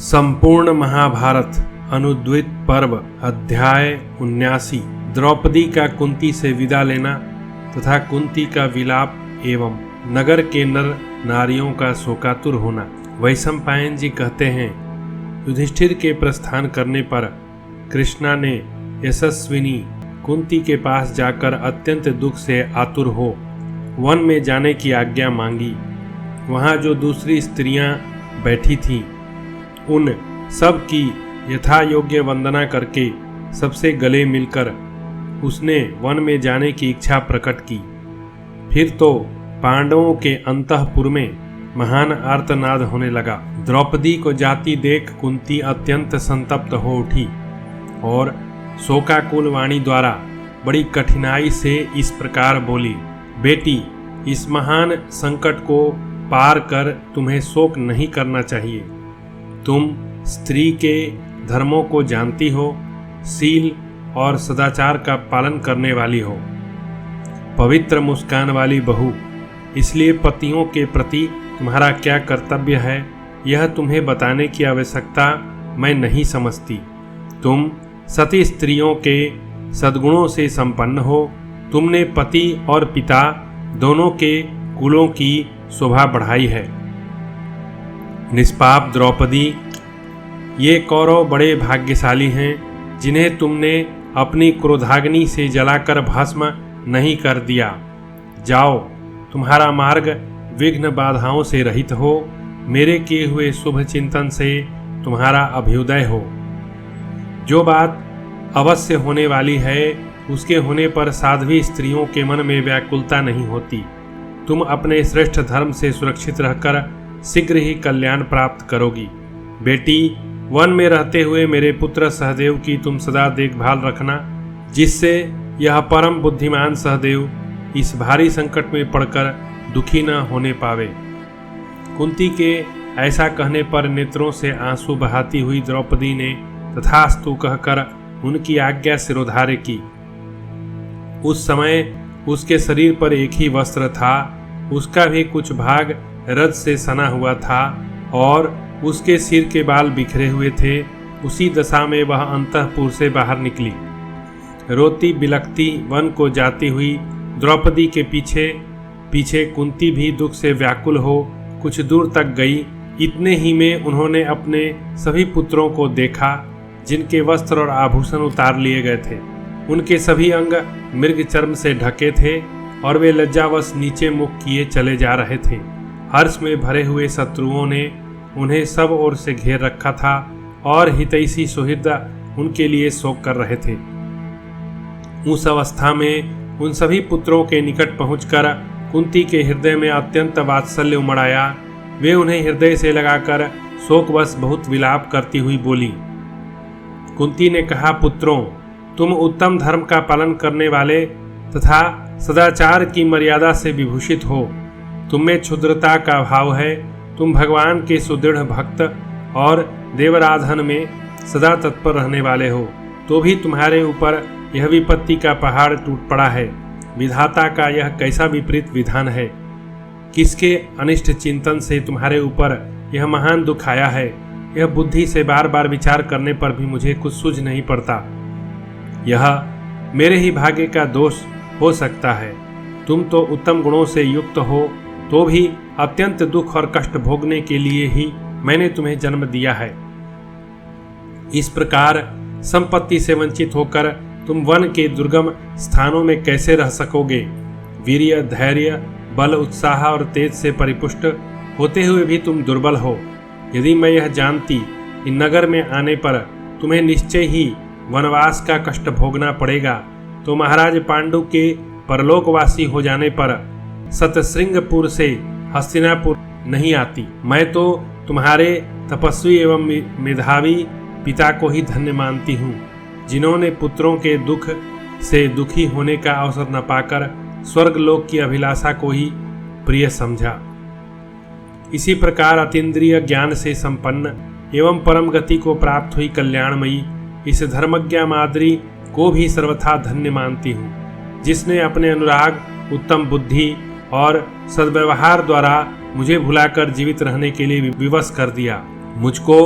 संपूर्ण महाभारत अनुद्वित पर्व अध्याय 79। द्रौपदी का कुंती से विदा लेना तथा कुंती का विलाप एवं नगर के नर नारियों का शोकातुर होना। वैशंपायन जी कहते हैं, युधिष्ठिर के प्रस्थान करने पर कृष्णा ने यशस्विनी कुंती के पास जाकर अत्यंत दुख से आतुर हो वन में जाने की आज्ञा मांगी। वहाँ जो दूसरी स्त्रियां बैठी थीं, उन सब की यथा योग्य वंदना करके सबसे गले मिलकर उसने वन में जाने की इच्छा प्रकट की। फिर तो पांडवों के अंतःपुर में महान आर्तनाद होने लगा। द्रौपदी को जाती देख कुंती अत्यंत संतप्त हो उठी और शोकाकुल वाणी द्वारा बड़ी कठिनाई से इस प्रकार बोली, बेटी, इस महान संकट को पार कर तुम्हें शोक नहीं करना चाहिए। तुम स्त्री के धर्मों को जानती हो, शील और सदाचार का पालन करने वाली हो, पवित्र मुस्कान वाली बहू, इसलिए पतियों के प्रति तुम्हारा क्या कर्तव्य है यह तुम्हें बताने की आवश्यकता मैं नहीं समझती। तुम सती स्त्रियों के सद्गुणों से संपन्न हो। तुमने पति और पिता दोनों के कुलों की शोभा बढ़ाई है। निष्पाप द्रौपदी, ये कौरव बड़े भाग्यशाली हैं जिन्हें तुमने अपनी क्रोधाग्नि से जलाकर भस्म नहीं कर दिया। जाओ, तुम्हारा मार्ग विघ्न बाधाओं से रहित हो। मेरे किए हुए शुभ चिंतन से तुम्हारा अभ्युदय हो। जो बात अवश्य होने वाली है उसके होने पर साध्वी स्त्रियों के मन में व्याकुलता नहीं होती। तुम अपने श्रेष्ठ धर्म से सुरक्षित रहकर शीघ्र ही कल्याण प्राप्त करोगी। बेटी, वन में रहते हुए मेरे पुत्र सहदेव की तुम सदा देखभाल रखना, जिससे यह परम बुद्धिमान सहदेव इस भारी संकट में पड़कर दुखी न होने पावे। कुंती के ऐसा कहने पर नेत्रों से आंसू बहाती हुई द्रौपदी ने तथास्तु कहकर उनकी आज्ञा सिरोधार्य की। उस समय उसके शरीर पर एक ही वस्त्र था, उसका भी कुछ भाग रज से सना हुआ था और उसके सिर के बाल बिखरे हुए थे। उसी दशा में वह अंतःपुर से बाहर निकली। रोती बिलखती वन को जाती हुई द्रौपदी के पीछे पीछे कुंती भी दुख से व्याकुल हो कुछ दूर तक गई। इतने ही में उन्होंने अपने सभी पुत्रों को देखा जिनके वस्त्र और आभूषण उतार लिए गए थे। उनके सभी अंग मृग चर्म से ढके थे और वे लज्जावश नीचे मुख किए चले जा रहे थे। हर्ष में भरे हुए शत्रुओं ने उन्हें सब ओर से घेर रखा था और हितैषी सुहृद उनके लिए शोक कर रहे थे। उस अवस्था में उन सभी पुत्रों के निकट पहुंचकर कुंती के हृदय में अत्यंत वात्सल्य उमड़ आया। वे उन्हें हृदय से लगाकर शोकवश बहुत विलाप करती हुई बोली। कुंती ने कहा, पुत्रों, तुम उत्तम धर्म का पालन करने वाले तथा सदाचार की मर्यादा से विभूषित हो। तुम में क्षुद्रता का भाव है। तुम भगवान के सुदृढ़ भक्त और देवराधन में सदा तत्पर रहने वाले हो, तो भी तुम्हारे ऊपर यह विपत्ति का पहाड़ टूट पड़ा है। विधाता का यह कैसा विपरीत विधान है। किसके अनिष्ट चिंतन से तुम्हारे ऊपर यह महान दुख आया है, यह बुद्धि से बार बार विचार करने पर भी मुझे कुछ सूझ नहीं पड़ता। यह मेरे ही भाग्य का दोष हो सकता है। तुम तो उत्तम गुणों से युक्त हो, तो भी अत्यंत दुख और कष्ट भोगने के लिए ही मैंने तुम्हें जन्म दिया है। इस प्रकार संपत्ति से वंचित होकर तुम वन के दुर्गम स्थानों में कैसे रह सकोगे। वीर्य, धैर्य, बल, उत्साह और तेज से परिपुष्ट होते हुए भी तुम दुर्बल हो। यदि मैं यह जानती कि नगर में आने पर तुम्हें निश्चय ही वनवास का कष्ट भोगना पड़ेगा, तो महाराज पांडु के परलोकवासी हो जाने पर सतश्रृंगपुर से हस्तिनापुर नहीं आती। मैं तो तुम्हारे तपस्वी एवं मेधावी पिता को ही धन्य मानती हूँ, जिन्होंने पुत्रों के दुख से दुखी होने का अवसर न पाकर स्वर्गलोक की अभिलाषा को ही प्रिय समझा। इसी प्रकार अतीन्द्रिय ज्ञान से संपन्न एवं परम गति को प्राप्त हुई कल्याणमयी इस धर्मज्ञा माद्री को भी सर्वथा धन्य मानती हूँ, जिसने अपने अनुराग, उत्तम बुद्धि और सद्व्यवहार द्वारा मुझे भुलाकर जीवित रहने के लिए विवश कर दिया। मुझको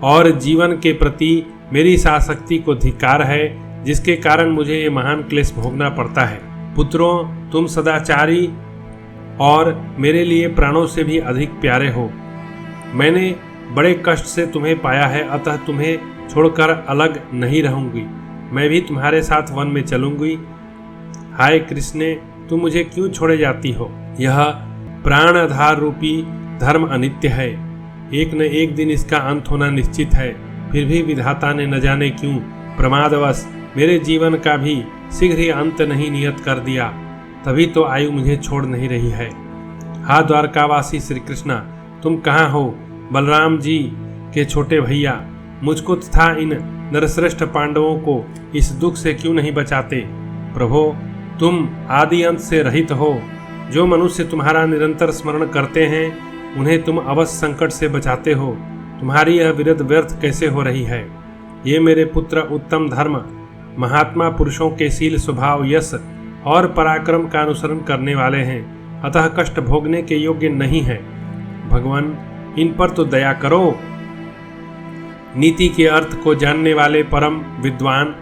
और जीवन के प्रति मेरी इस आसक्ति को धिक्कार है, जिसके कारण मुझे ये महान क्लेश भोगना पड़ता है। पुत्रों, तुम सदाचारी और मेरे लिए प्राणों से भी अधिक प्यारे हो। मैंने बड़े कष्ट से तुम्हें पाया है, अतः तुम्हें छोड़कर अलग नहीं रहूंगी। मैं भी तुम्हारे साथ वन में चलूंगी। हाय कृष्ण, तुम मुझे क्यों छोड़े जाती हो? यह प्राण आधार रूपी धर्म अनित्य है। एक न एक दिन इसका अंत होना निश्चित है। फिर भी विधाता ने न जाने क्यों प्रमादवश मेरे जीवन का भी शीघ्र ही अंत नहीं नियत कर दिया। तभी तो आयु मुझे छोड़ नहीं रही है। हा द्वारकावासी श्री कृष्णा, तुम कहाँ हो? बलराम जी के छोटे भैया, मुझको तथा इन नरश्रेष्ठ पांडवों को इस दुख से क्यों नहीं बचाते? प्रभो, तुम आदि अंत से रहित हो। जो मनुष्य तुम्हारा निरंतर स्मरण करते हैं, उन्हें तुम अवश्य संकट से बचाते हो। तुम्हारी यह विरध व्यर्थ कैसे हो रही है? ये मेरे पुत्र उत्तम धर्म, महात्मा पुरुषों के शील, स्वभाव, यश और पराक्रम का अनुसरण करने वाले हैं, अतः कष्ट भोगने के योग्य नहीं है। भगवान, इन पर तो दया करो। नीति के अर्थ को जानने वाले परम विद्वान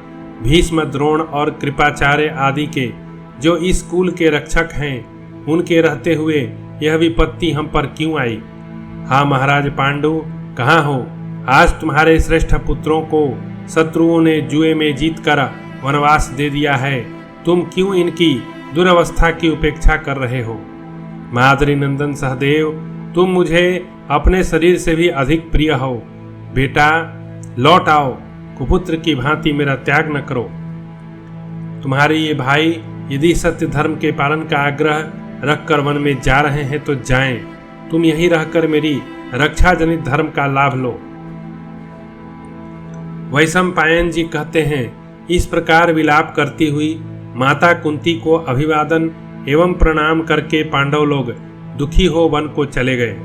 भीष्म, द्रोण और कृपाचार्य आदि के जो इस कुल के रक्षक हैं, उनके रहते हुए यह विपत्ति हम पर क्यों आई? हाँ महाराज पांडु, कहाँ हो? आज तुम्हारे श्रेष्ठ पुत्रों को शत्रुओं ने जुए में जीतकर वनवास दे दिया है। तुम क्यों इनकी दुरवस्था की उपेक्षा कर रहे हो? माद्री नंदन सहदेव, तुम मुझे अपने शरीर से भी अधिक प्रिय हो। बेटा लौट आओ, कुपुत्र की भांति मेरा त्याग न करो। तुम्हारे ये भाई यदि सत्य धर्म के पालन का आग्रह रखकर वन में जा रहे हैं तो जाएं। तुम यहीं रहकर मेरी रक्षा जनित धर्म का लाभ लो। वैशंपायन जी कहते हैं, इस प्रकार विलाप करती हुई माता कुंती को अभिवादन एवं प्रणाम करके पांडव लोग दुखी हो वन को चले गए।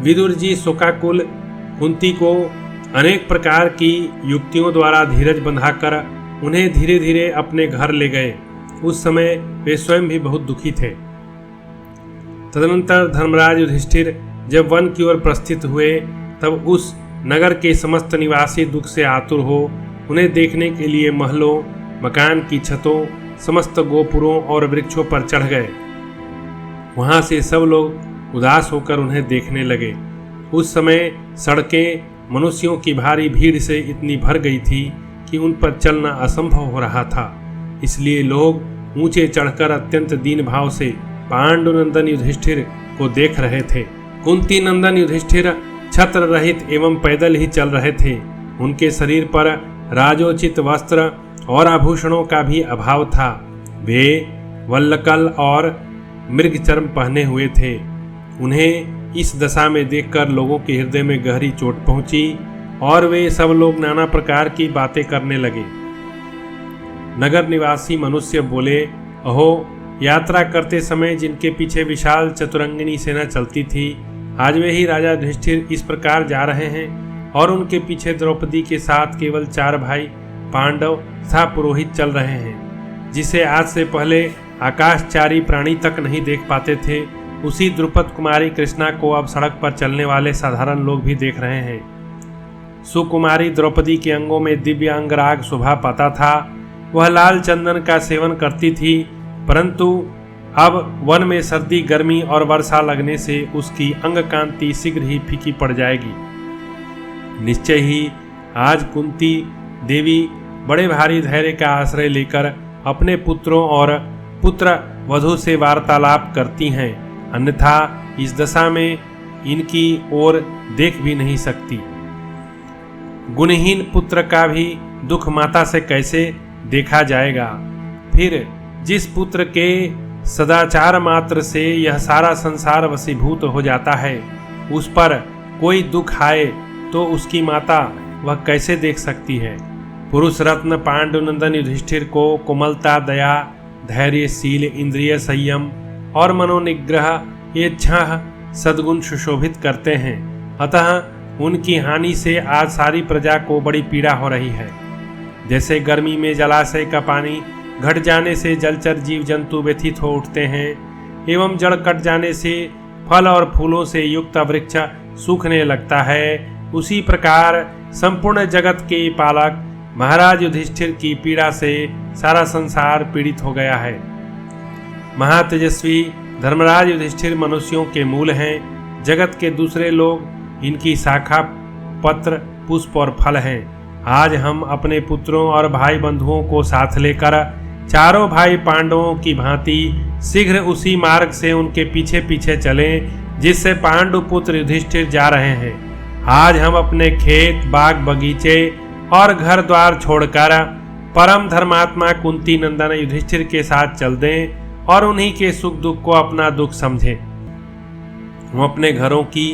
विदुर जी शोकाकुल कुंती को अनेक प्रकार की युक्तियों द्वारा धीरज बंधाकर उन्हें धीरे धीरे अपने घर ले गए। उस समय वे स्वयं भी बहुत दुखी थे। तदनंतर धर्मराज युधिष्ठिर जब वन की ओर प्रस्थित हुए, तब उस नगर के समस्त निवासी दुख से आतुर हो उन्हें देखने के लिए महलों, मकान की छतों, समस्त गोपुरों और वृक्षों पर चढ़ गए। वहां से सब लोग उदास होकर उन्हें देखने लगे। उस समय सड़कें मनुष्यों की भारी भीड़ से इतनी भर गई थी कि उन पर चलना असंभव हो रहा था। इसलिए लोग ऊंचे चढ़कर अत्यंत दीन भाव से पांडुनंदन युधिष्ठिर को देख रहे थे। कुंती नंदन युधिष्ठिर छत्र रहित एवं पैदल ही चल रहे थे। उनके शरीर पर राजोचित वस्त्र और आभूषणों का भी अभाव था। वे वल्लकल और मृगचर्म पहने हुए थे। उन्हें इस दशा में देखकर लोगों के हृदय में गहरी चोट पहुंची और वे सब लोग नाना प्रकार की बातें करने लगे। नगर निवासी मनुष्य बोले, अहो, यात्रा करते समय जिनके पीछे विशाल चतुरंगिनी सेना चलती थी, आज वे ही राजा युधिष्ठिर इस प्रकार जा रहे हैं और उनके पीछे द्रौपदी के साथ केवल 4 भाई पांडव तथा पुरोहित चल रहे हैं। जिसे आज से पहले आकाशचारी प्राणी तक नहीं देख पाते थे, उसी द्रुपद कुमारी कृष्णा को अब सड़क पर चलने वाले साधारण लोग भी देख रहे हैं। सुकुमारी द्रौपदी के अंगों में दिव्य अंगराग शोभा पाता था। वह लाल चंदन का सेवन करती थी, परंतु अब वन में सर्दी, गर्मी और वर्षा लगने से उसकी अंग कांति शीघ्र ही फीकी पड़ जाएगी। निश्चय ही आज कुंती देवी बड़े भारी धैर्य का आश्रय लेकर अपने पुत्रों और पुत्र वधू से वार्तालाप करती हैं, अन्यथा इस दशा में इनकी ओर देख भी नहीं सकती। गुणहीन पुत्र का भी दुख माता से कैसे देखा जाएगा? फिर जिस पुत्र के सदाचार मात्र से यह सारा संसार वशीभूत हो जाता है, उस पर कोई दुख आए तो उसकी माता वह कैसे देख सकती है? पुरुष रत्न पांडुनंदन युधिष्ठिर को कोमलता, दया, धैर्यशील, इंद्रिय संयम और मनोनिग्रह ये 6 सद्गुण सुशोभित करते हैं। अतः उनकी हानि से आज सारी प्रजा को बड़ी पीड़ा हो रही है। जैसे गर्मी में जलाशय का पानी घट जाने से जलचर जीव जंतु व्यथित हो उठते हैं, एवं जड़ कट जाने से फल और फूलों से युक्त वृक्ष सूखने लगता है, उसी प्रकार संपूर्ण जगत के पालक महाराज युधिष्ठिर की पीड़ा से सारा संसार पीड़ित हो गया है। महातेजस्वी धर्मराज युधिष्ठिर मनुष्यों के मूल हैं। जगत के दूसरे लोग इनकी शाखा, पत्र, पुष्प और फल हैं। आज हम अपने पुत्रों और भाई बंधुओं को साथ लेकर चारों भाई पांडवों की भांति शीघ्र उसी मार्ग से उनके पीछे पीछे चलें जिससे पांडु पुत्र युधिष्ठिर जा रहे हैं। आज हम अपने खेत, बाग, बगीचे और घर द्वार छोड़कर परम धर्मात्मा कुंती नंदन युधिष्ठिर के साथ चल दें और उन्हीं के सुख दुख को अपना दुख समझें। हम अपने घरों की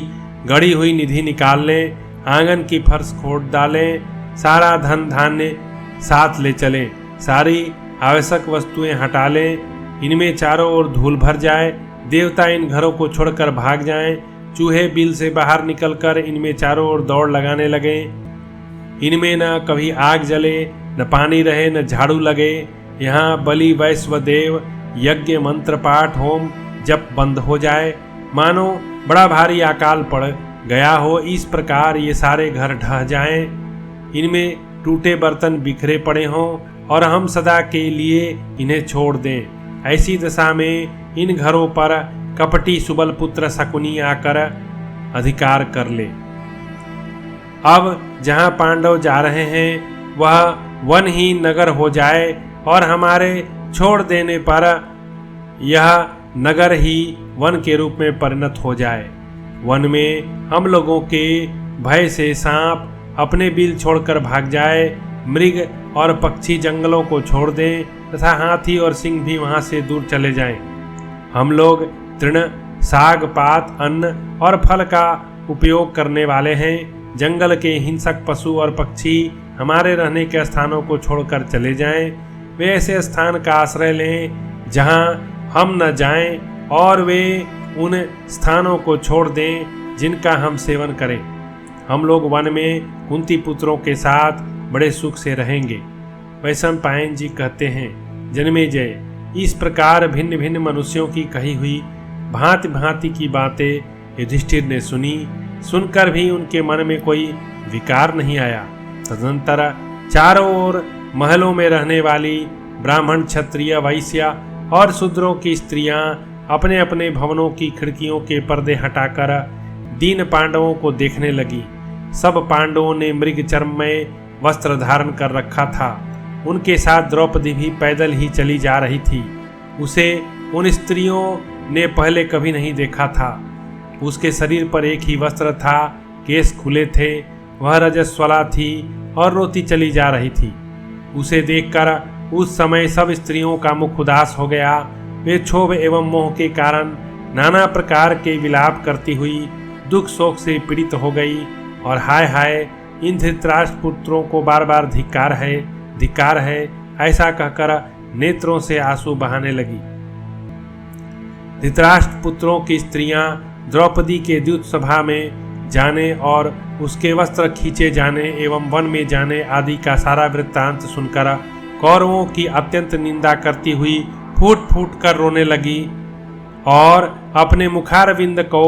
गड़ी हुई निधि निकाल लें, आंगन की फर्श खोद डालें, सारा धन धान्य साथ ले चलें, सारी आवश्यक वस्तुएं हटा लें, इनमें चारों ओर धूल भर जाए, देवता इन घरों को छोड़कर भाग जाएं, चूहे बिल से बाहर निकलकर इनमें चारों ओर दौड़ लगाने लगें, इनमें न कभी आग जले, न पानी रहे, न झाड़ू लगे, यहाँ बलि वैश्वदेव यज्ञ मंत्र पाठ होम जब बंद हो जाए, मानो बड़ा भारी अकाल पड़ गया हो, इस प्रकार ये सारे घर ढह जाएं, इनमें टूटे बर्तन बिखरे पड़े हों और हम सदा के लिए इन्हें छोड़ दें। ऐसी दशा में इन घरों पर कपटी सुबल पुत्र शकुनी आकर अधिकार कर ले। अब जहाँ पांडव जा रहे हैं वह वन ही नगर हो जाए और हमारे छोड़ देने पर यह नगर ही वन के रूप में परिणत हो जाए। वन में हम लोगों के भय से सांप अपने बिल छोड़कर भाग जाए, मृग और पक्षी जंगलों को छोड़ दें तथा हाथी और सिंह भी वहां से दूर चले जाएं। हम लोग तृण, साग, पात, अन्न और फल का उपयोग करने वाले हैं। जंगल के हिंसक पशु और पक्षी हमारे रहने के स्थानों को छोड़कर चले जाएं। वे ऐसे स्थान का आश्रय लें जहां हम न जाएं और वे उन स्थानों को छोड़ दें जिनका हम सेवन करें। हम लोग वन में कुंती पुत्रों के साथ बड़े सुख से रहेंगे। वैशंपायन जी कहते हैं, जन्मेजय, इस प्रकार भिन्न भिन्न मनुष्यों की कही हुई भांति भांति की बातें युधिष्ठिर ने सुनी। सुनकर भी उनके मन में कोई विकार नहीं आया। तदनंतर चारों ओर महलों में रहने वाली ब्राह्मण, क्षत्रिय, वैश्य और शूद्रों की स्त्रियां अपने अपने भवनों की खिड़कियों के पर्दे हटाकर दीन पांडवों को देखने लगी। सब पांडवों ने मृग चर्म में वस्त्र धारण कर रखा था। उनके साथ द्रौपदी भी पैदल ही चली जा रही थी। उसे उन स्त्रियों ने पहले कभी नहीं देखा था। उसके शरीर पर एक ही वस्त्र था, केस खुले थे, वह रजस्वला थी और रोती चली जा रही थी। उसे देखकर उस समय सब स्त्रियों का मुख उदास हो गया। वे क्षोभ एवं मोह के कारण नाना प्रकार के विलाप करती हुई दुख शोक से पीड़ित हो गई और हाय हाय, इन धृतराष्ट्र पुत्रों को बार बार धिक्कार है ऐसा कहकर नेत्रों से आंसू बहाने लगी। धृतराष्ट्र पुत्रों की स्त्रियां द्रौपदी के द्यूत सभा में जाने और उसके वस्त्र खींचे जाने एवं वन में जाने आदि का सारा वृत्तांत सुनकर कौरवों की अत्यंत निंदा करती हुई फूट फूट कर रोने लगी और अपने मुखारविंद को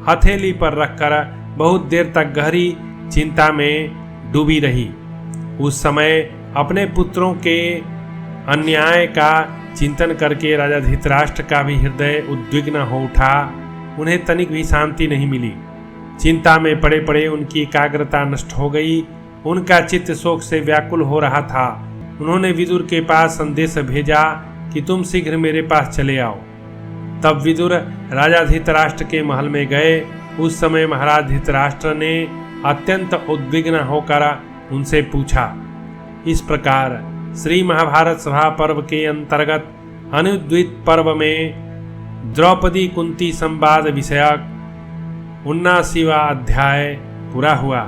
हथेली पर रखकर बहुत देर तक गहरी चिंता में डूबी रही। उस समय अपने पुत्रों के अन्याय का चिंतन करके राजा धृतराष्ट्र का भी हृदय उद्विग्न हो उठा। उन्हें तनिक भी शांति नहीं मिली। चिंता में पड़े पड़े उनकी एकाग्रता नष्ट हो गई। उनका चित्त शोक से व्याकुल हो रहा था। उन्होंने विदुर के पास संदेश भेजा कि तुम शीघ्र मेरे पास चले आओ। तब विदुर राजा धृतराष्ट्र के महल में गए। उस समय महाराज धृतराष्ट्र ने अत्यंत उद्विग्न होकर उनसे पूछा। इस प्रकार श्री महाभारत सभा पर्व के अंतर्गत अनुद्वित पर्व में द्रौपदी कुंती संवाद विषयक 79वां अध्याय पूरा हुआ।